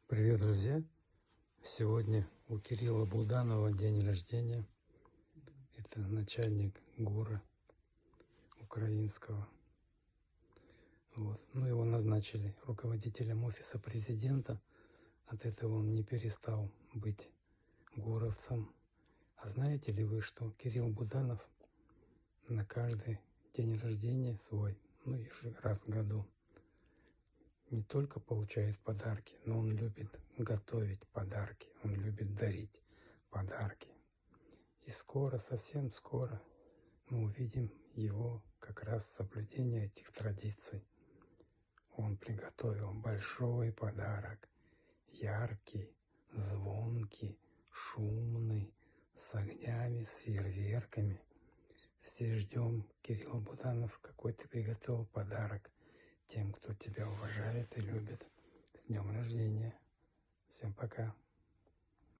Привет, друзья! Сегодня у Кирилла Буданова день рождения. Это начальник ГУРа украинского. Его назначили руководителем офиса президента. От этого он не перестал быть гуровцем. А знаете ли вы, что Кирилл Буданов на каждый день рождения свой, раз в году, не только получает подарки, но он любит готовить подарки, он любит дарить подарки. И скоро, совсем скоро, мы увидим его как раз соблюдение этих традиций. Он приготовил большой подарок, яркий, звонкий, шумный, с огнями, с фейерверками. Все ждем, Кирилл Буданов, какой ты приготовил подарок тем, кто тебя уважает и любит. С днем рождения! Всем пока!